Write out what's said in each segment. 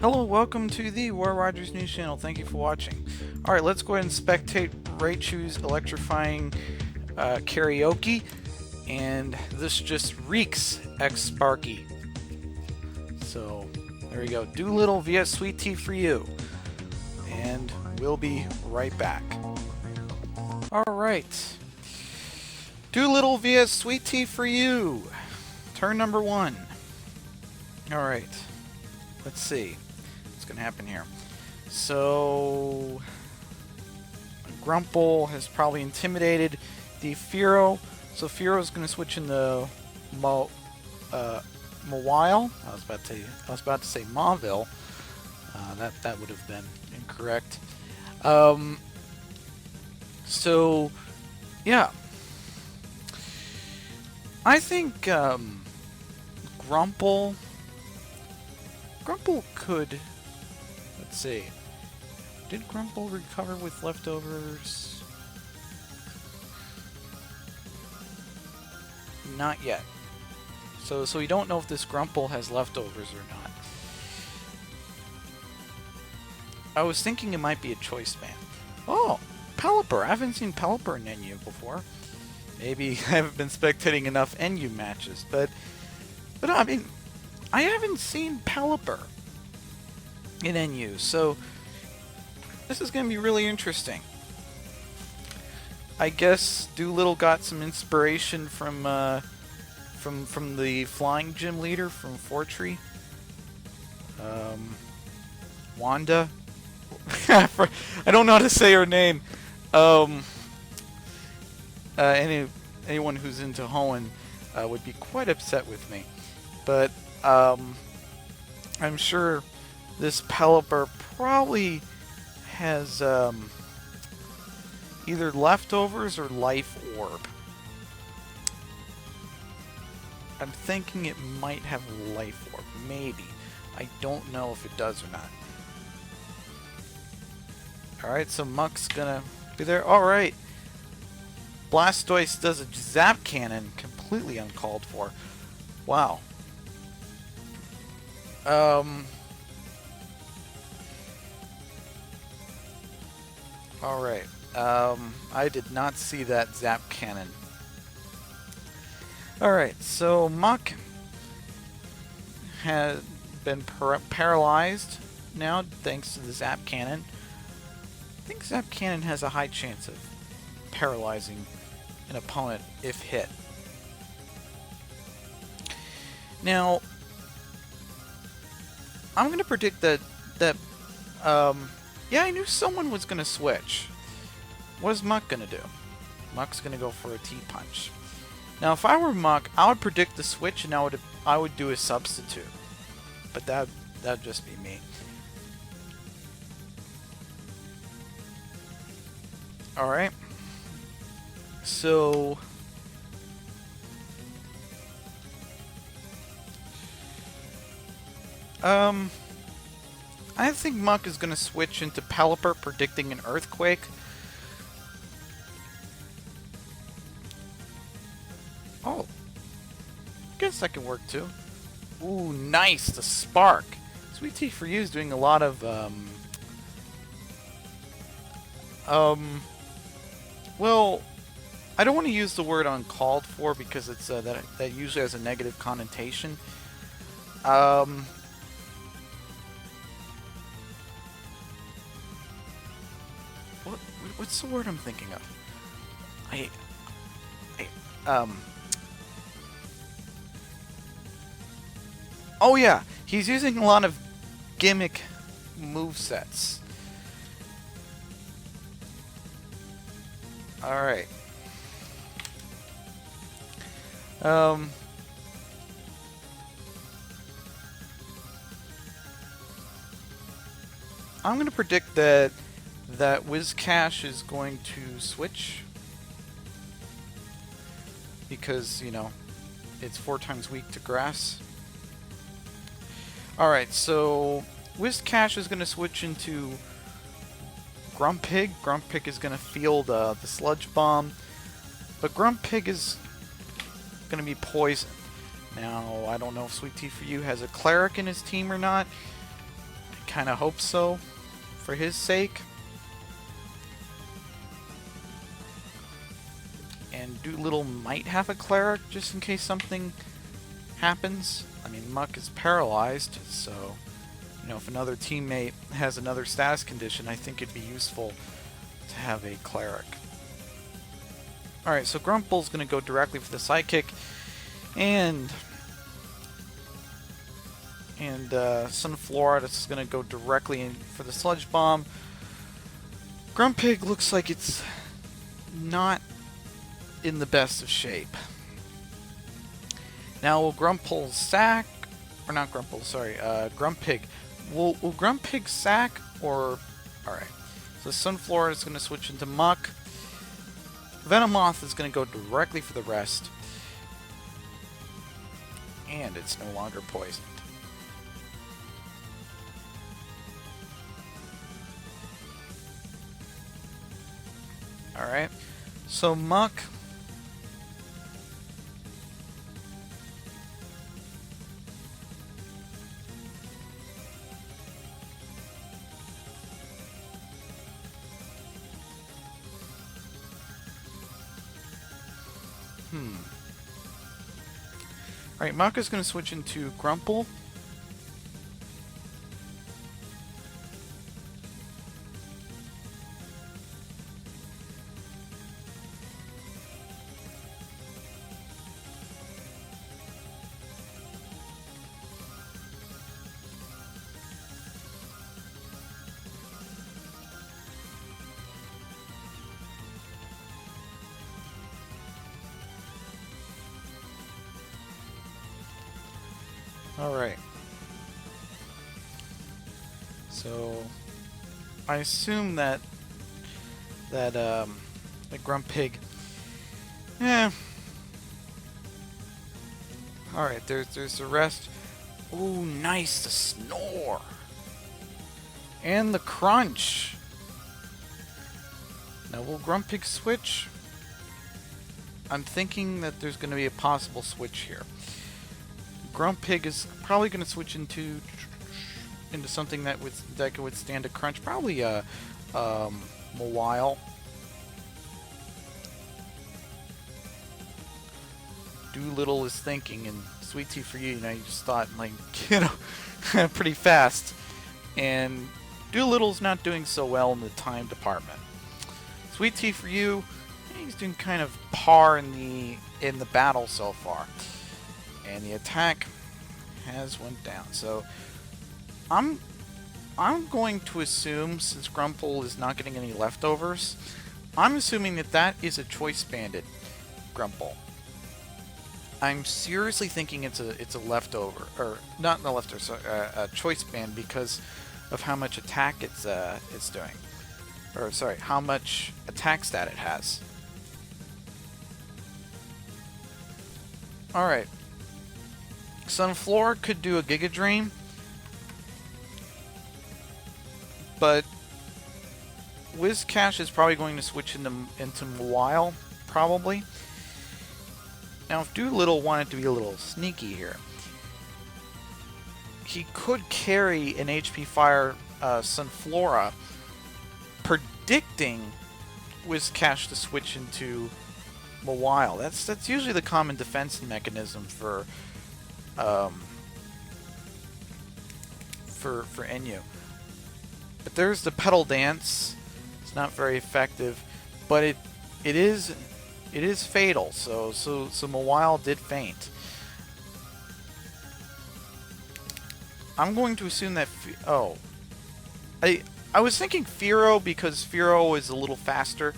Hello, welcome to the War Rogers News Channel. Thank you for watching. Alright, let's go ahead and spectate Raichu's Electrifying Karaoke. And this just reeks ex-Sparky. So, there we go. Doolittle via Sweet Tea for you. And we'll be right back. Alright. Doolittle via Sweet Tea for you. Turn number 1. Alright. Let's see what's going to happen here. So, Grumple has probably intimidated the Fearow. So Fearow's going to switch in the Mawile. I was about to say Mauville. That would have been incorrect. So, yeah. I think Grumple could... Let's see. Did Grumple recover with leftovers? Not yet. So we don't know if this Grumple has leftovers or not. I was thinking it might be a choice band. Oh, Pelipper. I haven't seen Pelipper in NU before. Maybe I haven't been spectating enough NU matches, but I mean, I haven't seen Pelipper in NU, so this is going to be really interesting. I guess Doolittle got some inspiration from the flying gym leader from Fortree. Wanda. I don't know how to say her name. Anyone who's into Hoenn would be quite upset with me, but I'm sure this Pelipper probably has either leftovers or life orb. I'm thinking it might have life orb, maybe. I don't know if it does or not. Alright, so Muck's gonna be there. Alright. Blastoise does a Zap Cannon, completely uncalled for. Wow. Alright. I did not see that Zap Cannon. Alright, so Muck has been paralyzed now thanks to the Zap Cannon. I think Zap Cannon has a high chance of paralyzing an opponent if hit. Now, I'm going to predict that yeah, I knew someone was going to switch. What is Muck going to do? Muck's going to go for a T-Punch. Now, if I were Muck, I would predict the switch and I would do a substitute. But that'd just be me. Alright. So... I think Muck is going to switch into Pelipper, predicting an Earthquake. Oh. I guess that can work too. Ooh, nice! The Spark! Sweet Tea for You is doing a lot of, well, I don't want to use the word uncalled for because it's, that usually has a negative connotation. What's the word I'm thinking of? Oh yeah, he's using a lot of gimmick movesets. Alright. I'm gonna predict that Whiscash is going to switch because, you know, it's 4 times weak to grass. Alright, so Whiscash is going to switch into Grumpig. Grumpig is going to field the Sludge Bomb, but Grumpig is going to be poisoned. Now, I don't know if Sweet Tea for You has a Cleric in his team or not. I kind of hope so, for his sake. And Doolittle might have a cleric just in case something happens. I mean, Muck is paralyzed, so you know, if another teammate has another status condition, I think it'd be useful to have a cleric. Alright, so Grumple's going to go directly for the Psychic, and Sunflora is going to go directly in for the Sludge Bomb. Grumpig looks like it's not in the best of shape. Now, will Grumple sack, or not Grumple, sorry, Grumpig. Will Grumpig sack, or... Alright, so Sunflora is going to switch into Muck. Venomoth is going to go directly for the rest. And it's no longer poisoned. Alright, so Muck... Alright, Muck is going to switch into Grumple. Alright. So I assume that the Grumpig. Alright, there's the rest. Ooh, nice, the snore. And the crunch. Now will Grumpig switch? I'm thinking that there's going to be a possible switch here. Grumpig is probably going to switch into something that can withstand a crunch. Probably a while. Doolittle is thinking, and Sweet Tea for you know, you just thought, like, you know, pretty fast. And Doolittle's not doing so well in the time department. Sweet Tea for you, he's doing kind of par in the battle so far. And the attack has went down. So I'm going to assume, since Grumple is not getting any leftovers, I'm assuming that is a Choice Banded Grumple. I'm seriously thinking it's a leftover, or not the leftover, sorry, a Choice Band, because of how much attack it's doing, or sorry, how much attack stat it has. All right. Sunflora could do a Giga Drain, but Whiscash is probably going to switch into Mawile, probably. Now, if Doolittle wanted to be a little sneaky here, he could carry an HP Fire Sunflora, predicting Whiscash to switch into Mawile. That's usually the common defense mechanism for Enyu. But there's the Petal Dance. It's not very effective, but it is fatal. So Mawile did faint. I'm going to assume that I was thinking Fearow, because Fearow is a little faster.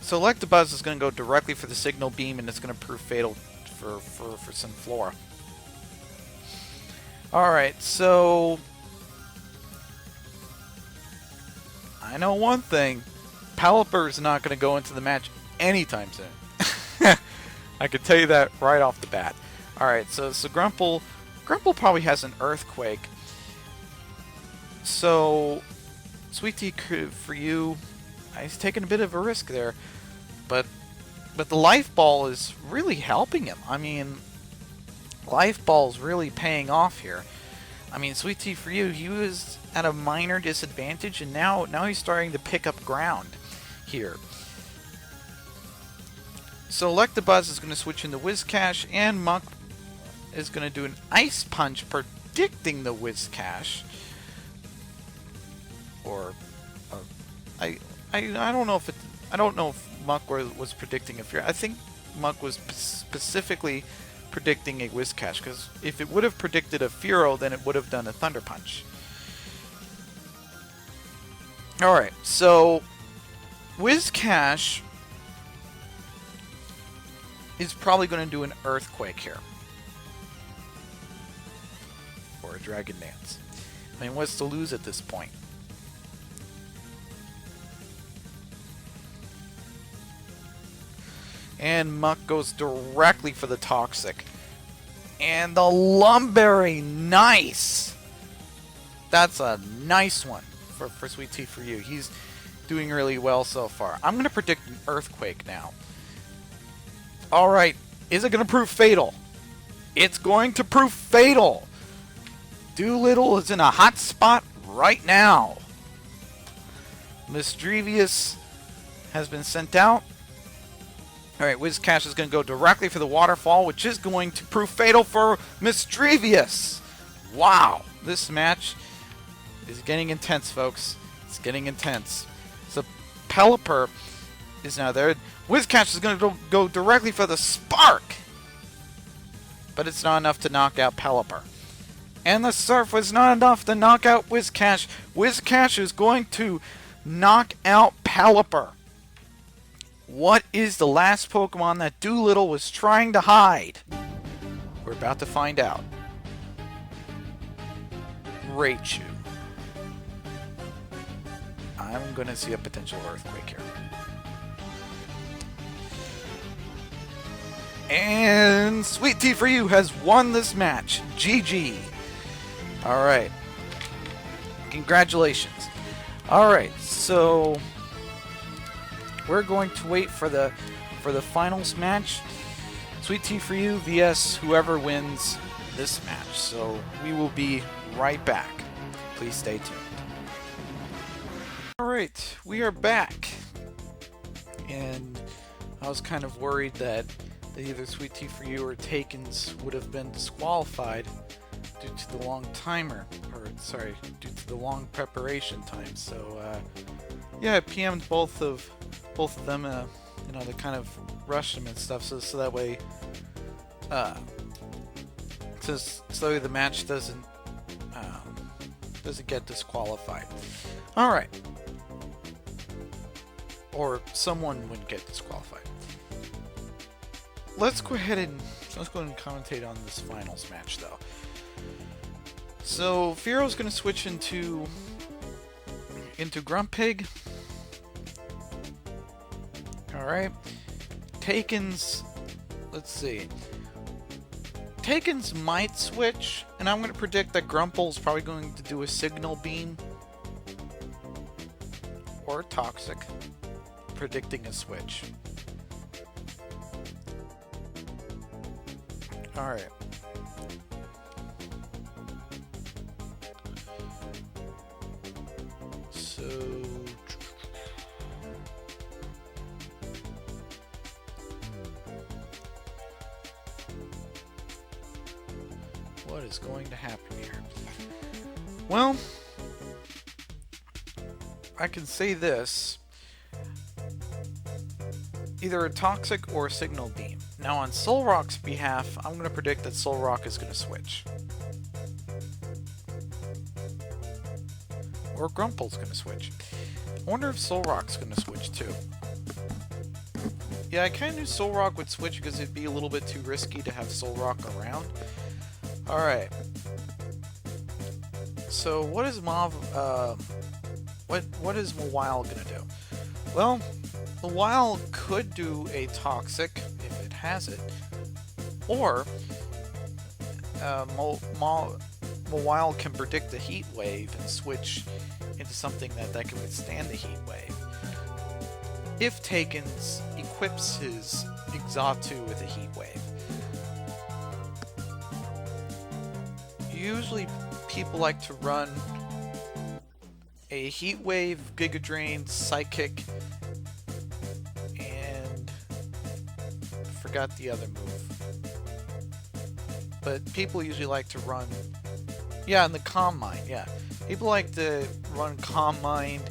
So Electabuzz is going to go directly for the Signal Beam, and it's going to prove fatal for Sunflora. Alright, so I know one thing. Pelipper is not going to go into the match anytime soon. I can tell you that right off the bat. Alright, so Grumple probably has an Earthquake. So Sweet Tea for you, he's taking a bit of a risk there, but the Life Ball is really helping him. I mean, Life Ball is really paying off here. I mean, Sweet Tea for You, he was at a minor disadvantage, and now he's starting to pick up ground here. So Electabuzz is going to switch into Whiscash, and Muck is going to do an Ice Punch, predicting the Whiscash. Or, I don't know if Muck was predicting a Fearow. I think Muck was specifically predicting a Whiscash, because if it would have predicted a Fearow, then it would have done a Thunder Punch. Alright, so Whiscash is probably going to do an Earthquake here. Or a Dragon Dance. I mean, what's to lose at this point? And Muck goes directly for the Toxic. And the Lumberry, nice! That's a nice one for Sweet Tea for You. He's doing really well so far. I'm going to predict an Earthquake now. Alright, is it going to prove fatal? It's going to prove fatal! Doolittle is in a hot spot right now. Misdrevious has been sent out. Alright, Whiscash is going to go directly for the Waterfall, which is going to prove fatal for Misdrevious. Wow, this match is getting intense, folks. It's getting intense. So Pelipper is now there. Whiscash is going to go directly for the Spark. But it's not enough to knock out Pelipper. And the Surf was not enough to knock out Whiscash. Whiscash is going to knock out Pelipper. What is the last Pokemon that Doolittle was trying to hide? We're about to find out. Raichu. I'm going to see a potential Earthquake here. And Sweet Tea for You has won this match. GG. Alright. Congratulations. Alright, so we're going to wait for the finals match. Sweet Tea for You vs whoever wins this match. So we will be right back. Please stay tuned. Alright, we are back. And I was kind of worried that either Sweet Tea for You or Takens would have been disqualified due to the long timer, or sorry, due to the long preparation time. So yeah, I PM'd both of them. You know, to kind of rush them and stuff, so that way, so the match doesn't get disqualified. All right, or someone would get disqualified. Let's go ahead and commentate on this finals match, though. So Fearow's going to switch into Grumpig. All right, Takens. Let's see. Takens might switch, and I'm going to predict that Grumple's probably going to do a Signal Beam or Toxic, predicting a switch. Alright. So what is going to happen here? Well, I can say this. Either a Toxic or a Signal Beam. Now on Solrock's behalf, I'm going to predict that Solrock is going to switch. Or Grumple's going to switch. I wonder if Solrock's going to switch too. Yeah, I kind of knew Solrock would switch because it'd be a little bit too risky to have Solrock around. Alright. So what is what is Mawile going to do? Well, Mawile could do a Toxic if it has it, or Mawile can predict a Heat Wave and switch into something that can withstand the Heat Wave. If Takens equips his Exatu with a Heat Wave. Usually people like to run a Heat Wave, Giga Drain, Psychic, and I forgot the other move. But people usually like to run, yeah, and the Calm Mind, yeah. People like to run Calm Mind,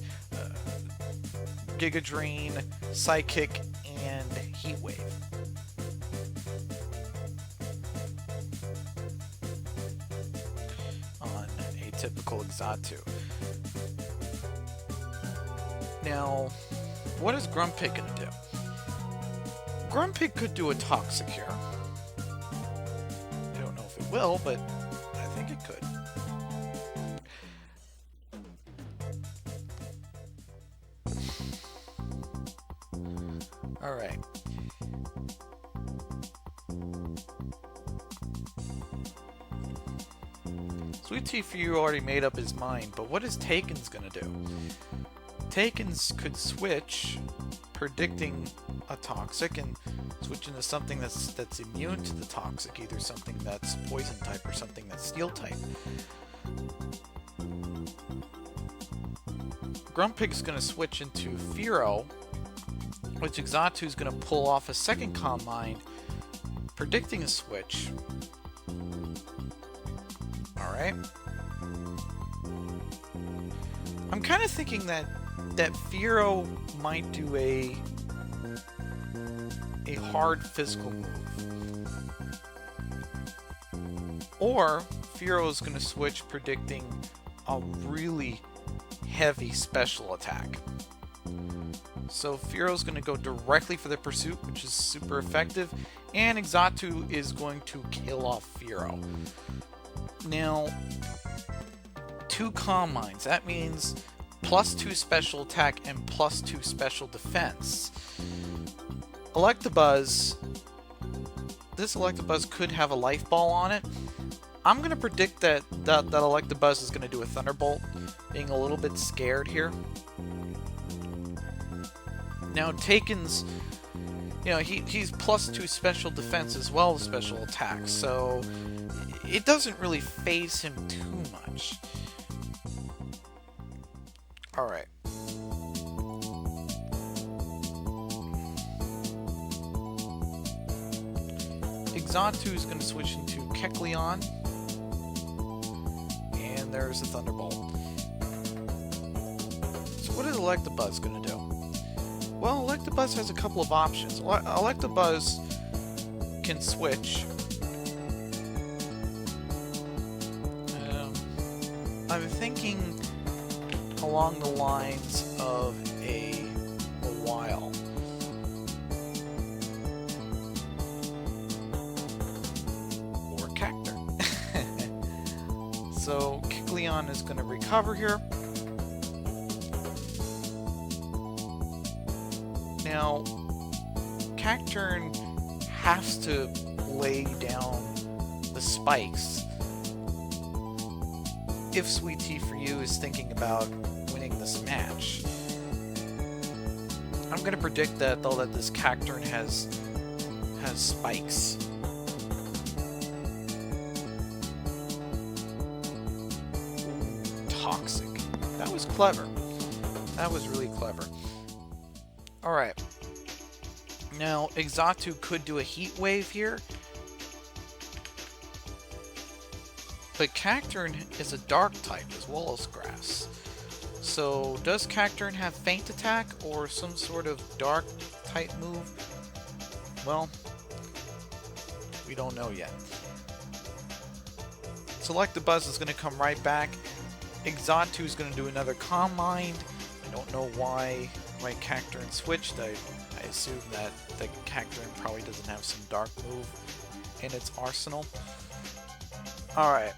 Giga Drain, Psychic, and Heat Wave. On a typical Exatu. Now, what is Grumpig going to do? Grumpig could do a Toxic here. I don't know if it will, but I think it could. Alright. Sweet Tea for You already made up his mind, but what is Taken's gonna do? Taken's could switch, predicting a Toxic, and switch into something that's immune to the Toxic, either something that's Poison type or something that's Steel type. Grumpig's gonna switch into Fearow, which Exatu's gonna pull off a second Calm Mind, predicting a switch. Alright. I'm kind of thinking that Fearow might do a hard physical move. Or Fearow is going to switch, predicting a really heavy special attack. So Fearow's going to go directly for the Pursuit, which is super effective, and Exatu is going to kill off Fearow. Now, 2 Calm Minds. That means +2 special attack and +2 special defense. Electabuzz. This Electabuzz could have a Life Ball on it. I'm going to predict that Electabuzz is going to do a Thunderbolt, being a little bit scared here. Now, Taken's, you know, he's +2 special defense as well as special attack, so it doesn't really phase him too much. Alright. Exatu is going to switch into Kecleon, and there's a Thunderbolt. So what is Electabuzz going to do? Well, Electabuzz has a couple of options. Electabuzz can switch. I'm thinking along the lines of a while. Or Cactur. So Kecleon is going to recover here. Now, Cacturn has to lay down the spikes if Sweet Tea for You is thinking about winning this match. I'm going to predict that though that this Cacturn has spikes. Toxic. That was clever. That was really clever. Alright. Now, Exatu could do a Heat Wave here. But Cacturn is a Dark type as well as Grass. So, does Cacturn have Feint Attack or some sort of Dark type move? Well, we don't know yet. Electabuzz is going to come right back. Exatu is going to do another Calm Mind. I don't know why Cacturn switched. I assume that the Cacturn probably doesn't have some Dark move in its arsenal. Alright.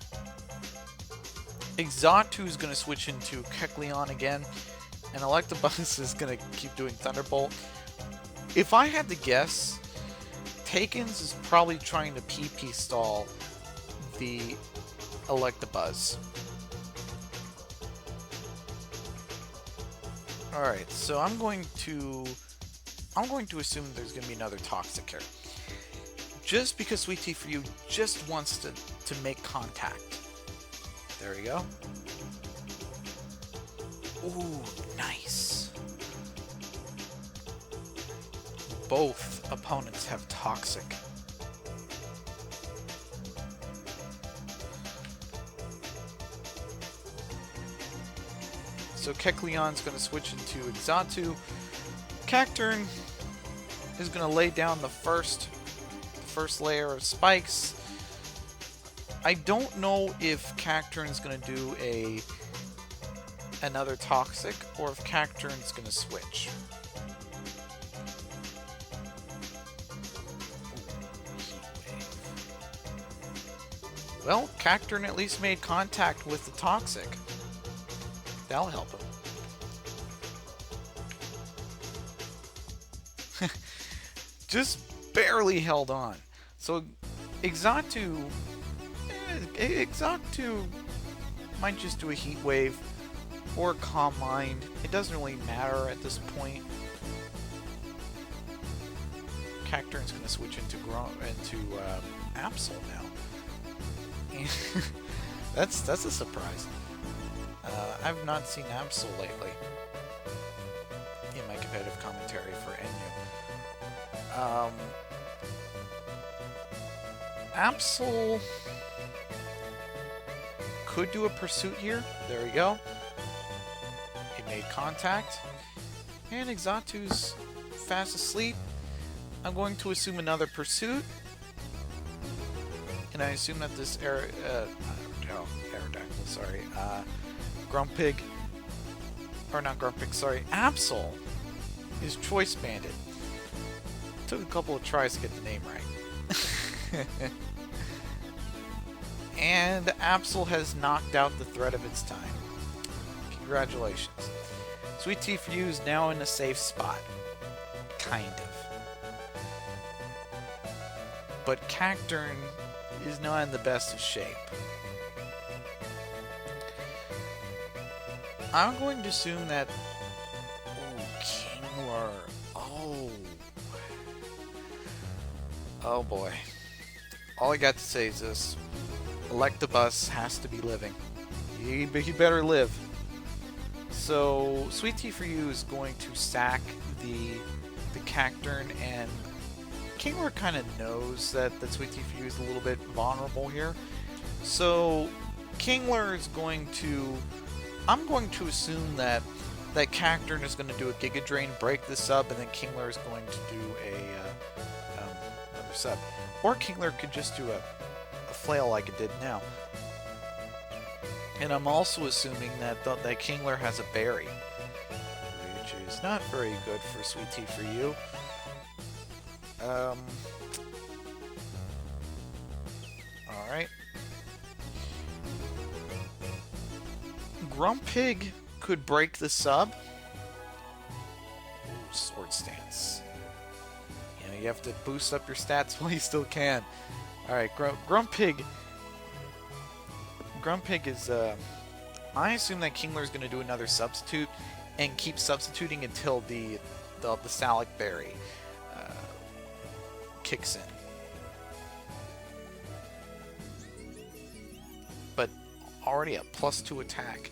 Exatu is going to switch into Kecleon again, and Electabuzz is going to keep doing Thunderbolt. If I had to guess, Taken's is probably trying to PP stall the Electabuzz. Alright, so I'm going to assume there's going to be another Toxic here. Just because Sweet Tea for You just wants to make contact. There we go. Ooh, nice. Both opponents have Toxic. So Kecleon's going to switch into Exatu. Cacturn is going to lay down the first layer of spikes. I don't know if Cacturn is going to do another Toxic or if Cacturn's going to switch. Well, Cacturn at least made contact with the Toxic. That'll help him. Just barely held on. So Exatu might just do a Heat Wave or Calm Mind. It doesn't really matter at this point. Cacturn's going to switch into Absol now. That's a surprise. I've not seen Absol lately in my competitive commentary for Enyu. Absol could do a Pursuit here. There we go. He made contact. And Exatu's fast asleep. I'm going to assume another Pursuit. And I assume that this Aerodactyl, sorry, Grumpig, or not Grumpig, sorry, Absol is Choice Banded. Took a couple of tries to get the name right. And Absol has knocked out the threat of its time. Congratulations. Sweet Tea for You is now in a safe spot. Kind of. But Cacturn is not in the best of shape. I'm going to assume that... Oh, Kingler. Oh. Oh boy. All I got to say is this. Electabuzz has to be living. He better live. So, Sweet Tea for You is going to sack the Cacturn, and Kingler kind of knows that Sweet Tea for You is a little bit vulnerable here. So, Kingler is going to... I'm going to assume that Cacturn is going to do a Giga Drain, break the sub, and then Kingler is going to do another sub. Or Kingler could just do a flail like it did now. And I'm also assuming that Kingler has a berry, which is not very good for Sweet Tea for You. Alright. Grumpig could break the sub. Ooh, Sword Stance. You know, you have to boost up your stats while you still can. Alright, Grumpig is, I assume that Kingler is going to do another substitute and keep substituting until the Salic Berry kicks in. But already a +2 attack.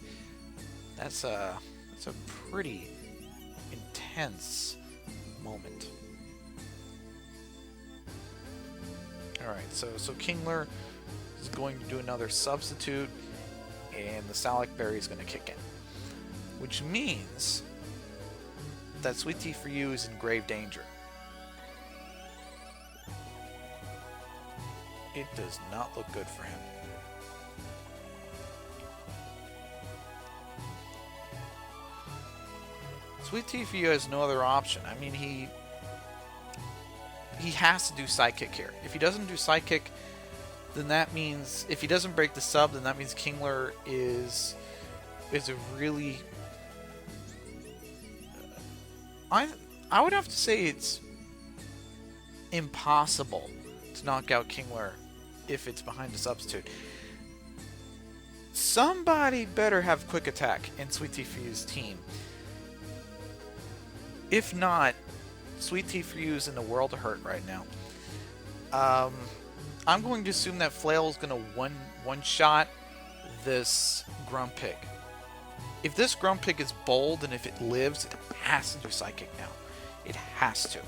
That's a pretty intense moment. Alright, so Kingler is going to do another substitute, and the Salic Berry is going to kick in. Which means that Sweet Tea for You is in grave danger. It does not look good for him. Sweet Tea for You has no other option. I mean, he has to do Psychic here. If he doesn't do Psychic, then that means, if he doesn't break the sub, then that means Kingler is a really... I would have to say it's impossible to knock out Kingler if it's behind a substitute. Somebody better have Quick Attack in Sweet Tea for You's team. If not, Sweet Tea for You is in the world of hurt right now. I'm going to assume that Flail is going to one-shot this Grumpig. If this Grumpig is bold and if it lives, it has to do Psychic now. It has to.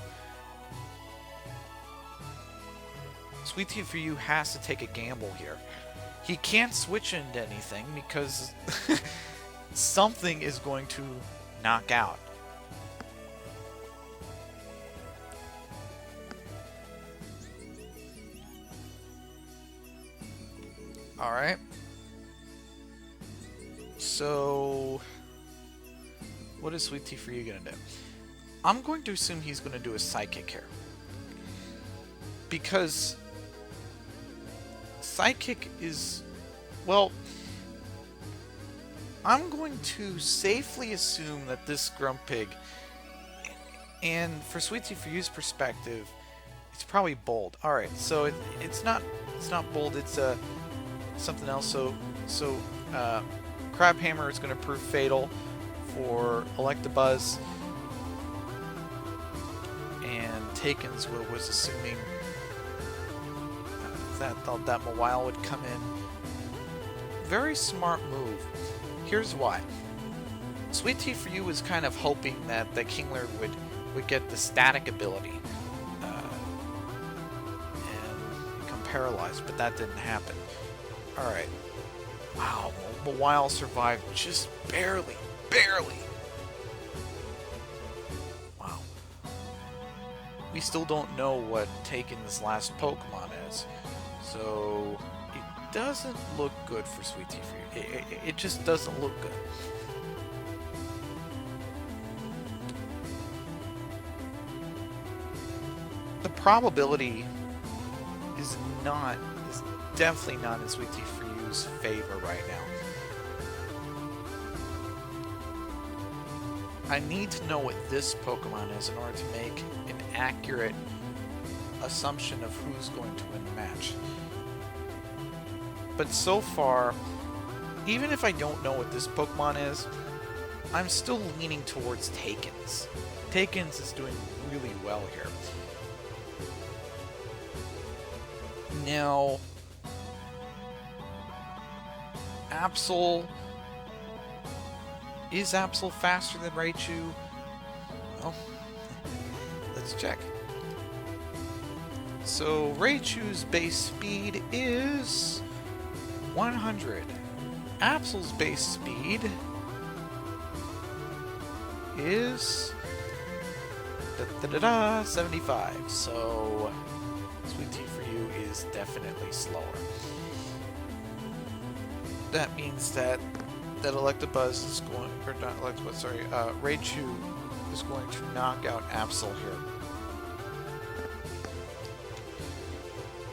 Sweet Tea for You has to take a gamble here. He can't switch into anything because something is going to knock out. Alright. So, what is Sweet Tea for You going to do? I'm going to assume he's going to do a Psychic here. Because Psychic is, well, I'm going to safely assume that this Grumpig, and for Sweet Tea for You's perspective, it's probably bold. Alright, so it's not bold, it's something else. So Crab Hammer is going to prove fatal for Electabuzz, and Takens was assuming that Mawile would come in. Very smart move. Here's why. Sweet Tea for You was kind of hoping that the Kingler would get the static ability and become paralyzed, but that didn't happen. Alright. Wow, Mawile survived just barely. Wow. We still don't know what Taken's last Pokemon is. So, it doesn't look good for Sweet Tea for You. It just doesn't look good. The probability is definitely not in Sweet Tea for You's favor right now. I need to know what this Pokemon is in order to make an accurate assumption of who's going to win the match. But so far, even if I don't know what this Pokemon is, I'm still leaning towards Takens. Takens is doing really well here. Now, Absol... Is Absol faster than Raichu? Well, let's check. So, Raichu's base speed is 100. Absol's base speed is 75. So, Sweet Tea for You is definitely slower. That means that Electabuzz is going, or not Electabuzz, sorry, Raichu is going to knock out Absol here.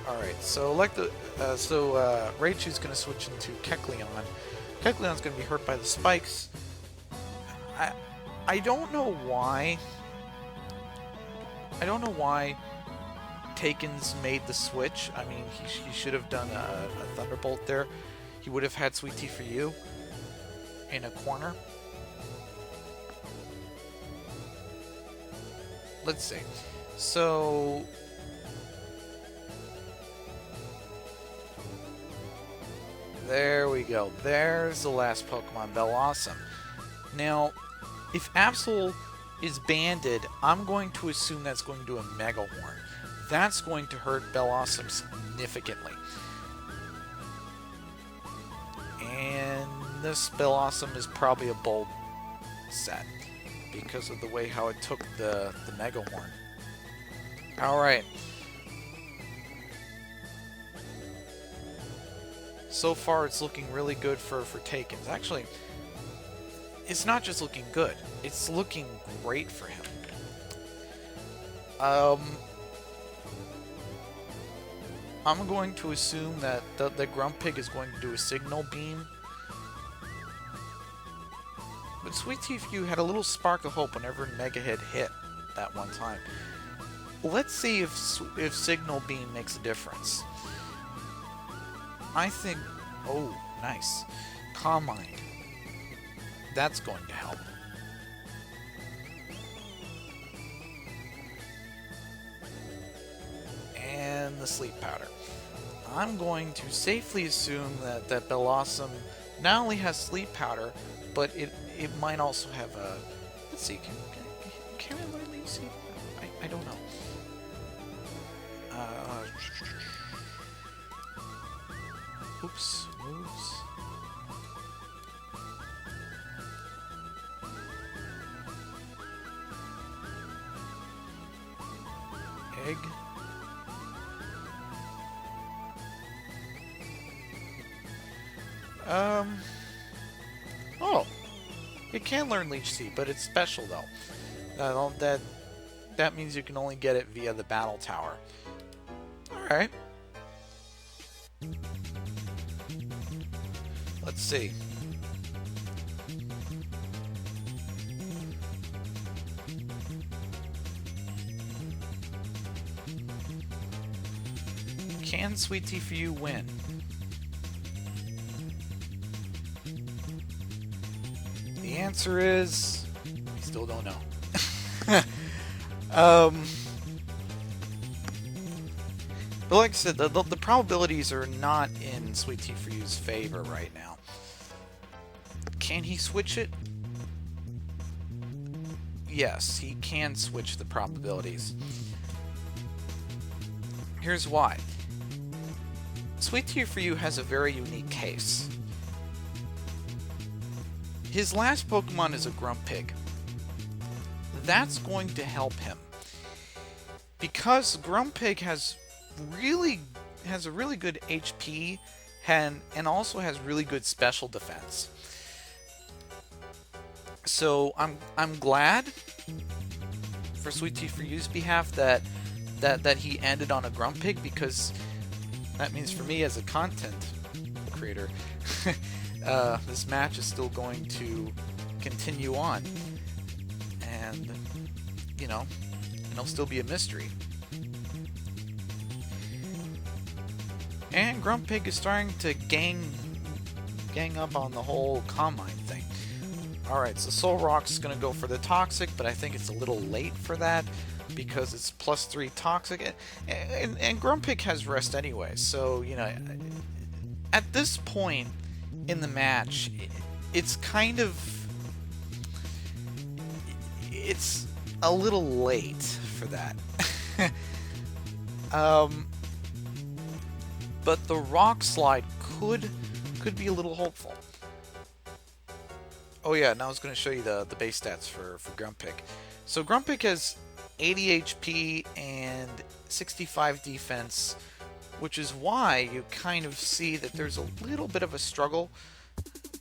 Alright, so Raichu's going to switch into Kecleon. Kecleon's going to be hurt by the spikes. I don't know why. I don't know why Takens made the switch. I mean, he should have done a Thunderbolt there. He would have had Sweet Tea for You in a corner. Let's see. So there we go. There's the last Pokemon, Bellossom. Now, if Absol is banded, I'm going to assume that's going to do a Mega Horn. That's going to hurt Bellossom significantly. And this Bellossom is probably a bold set because of the way how it took the Mega Horn. Alright. So far it's looking really good for Takens. Actually, it's not just looking good, it's looking great for him. I'm going to assume that the Grumpig is going to do a Signal Beam. But Sweet Tea for You had a little spark of hope whenever Mega hit that one time. Let's see if Signal Beam makes a difference. I think... Oh, nice. Calm Mind. That's going to help. And the Sleep Powder. I'm going to safely assume that Bellossom not only has sleep powder, but it might also have a. Let's see. Can I learn leech seed? I don't know. Oops. Moves. Egg. Oh, it can learn Leech Seed, but it's special though. That means you can only get it via the battle tower. All right. Let's see. Can Sweet Tea for You win? The answer is, we still don't know. But like I said, the probabilities are not in Sweet Tea for You's favor right now. Can he switch it? Yes, he can switch the probabilities. Here's why. Sweet Tea for You has a very unique case. His last Pokemon is a Grumpig. That's going to help him. Because Grumpig has a really good HP and also has really good special defense. So I'm glad for Sweet Tea for You's behalf that he ended on a Grumpig, because that means for me as a content creator, this match is still going to continue on, and it'll still be a mystery. And Grumpig is starting to gang up on the whole Calm Mind thing. Alright, so Solrock's going to go for the Toxic, but I think it's a little late for that because it's +3 Toxic. And Grumpig has Rest anyway, so, at this point in the match, it's kind of... It's a little late for that. But the Rock Slide could be a little hopeful. Oh yeah, now I was going to show you the base stats for Grumpig. So Grumpig has 80 HP and 65 defense, which is why you kind of see that there's a little bit of a struggle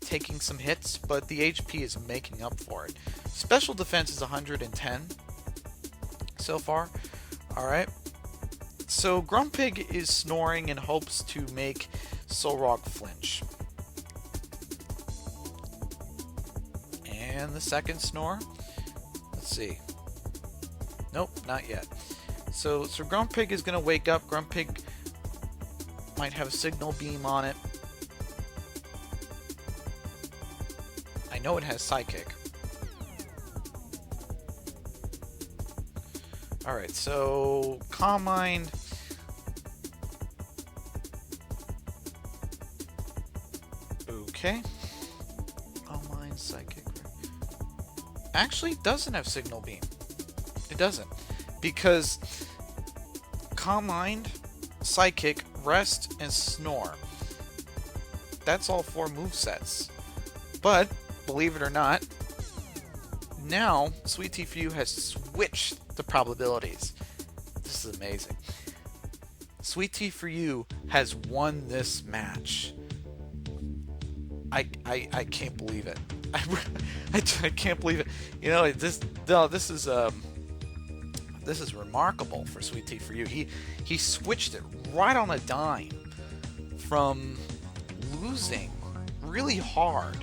taking some hits, but the HP is making up for it. Special defense is 110 so far. Alright. So Grumpig is snoring in hopes to make Solrock flinch. And the second snore. Let's see. Nope, not yet. So Grumpig is going to wake up. Grumpig might have a Signal Beam on it. I know it has Psychic. Alright, so Calm Mind. Okay. Calm Mind, Psychic. Actually, it doesn't have Signal Beam. It doesn't. Because Calm Mind, Psychic, Rest, and Snore. That's all 4 movesets. But, believe it or not, now Sweet Tea for You has switched the probabilities. This is amazing. Sweet Tea for You has won this match. I can't believe it. I can't believe it. This is remarkable for Sweet Tea for You. He switched it right on a dime from losing really hard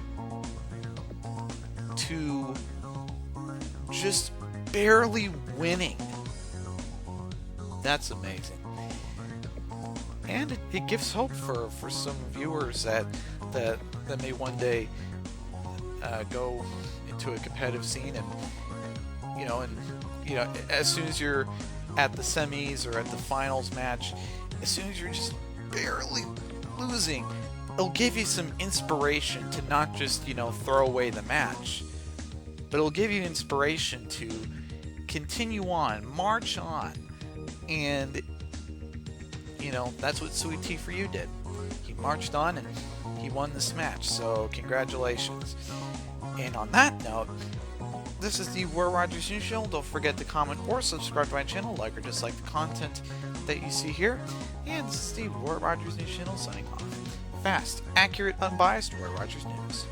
to just barely winning. That's amazing. And it gives hope for some viewers that may one day go into a competitive scene, and as soon as you're at the semis or at the finals match, as soon as you're just barely losing, it'll give you some inspiration to not just, throw away the match, but it'll give you inspiration to continue on, march on, and, that's what Sweet Tea for You did. He marched on and he won this match, so congratulations. And on that note, this is the War Rogers News Channel. Don't forget to comment or subscribe to my channel, like or dislike the content that you see here. And this is the War Rogers News Channel signing off. Fast, accurate, unbiased War Rogers News.